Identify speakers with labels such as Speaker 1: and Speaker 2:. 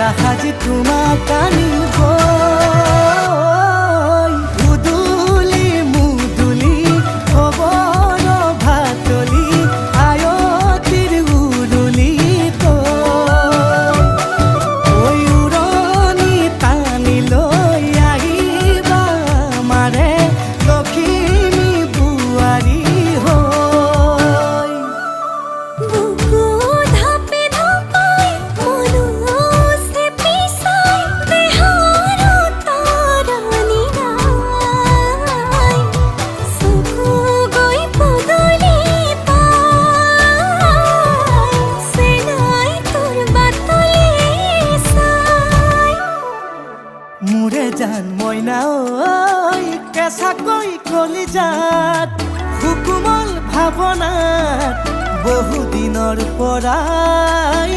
Speaker 1: জাহাজ তোমাক আনিব উদুলি মুদুলি খবৰ ভাতলি আয়তিৰ উৰুলি ঐ উৰণি টানি লৈ আহিবা মাৰে লখিমী বোৱাৰী হৈ
Speaker 2: বুকু ধাপে ধাপাই মনো চেপি চাই বেহাৰো তৰণি নাই চকু গৈ পদূলি পাই চেনাই তোৰ বাটলি চাই
Speaker 1: মোৰে জান মইনা ঐ কেঁচাকৈ কলিজাত সুকুমল ভাৱনাত বহুদিনৰ পৰাই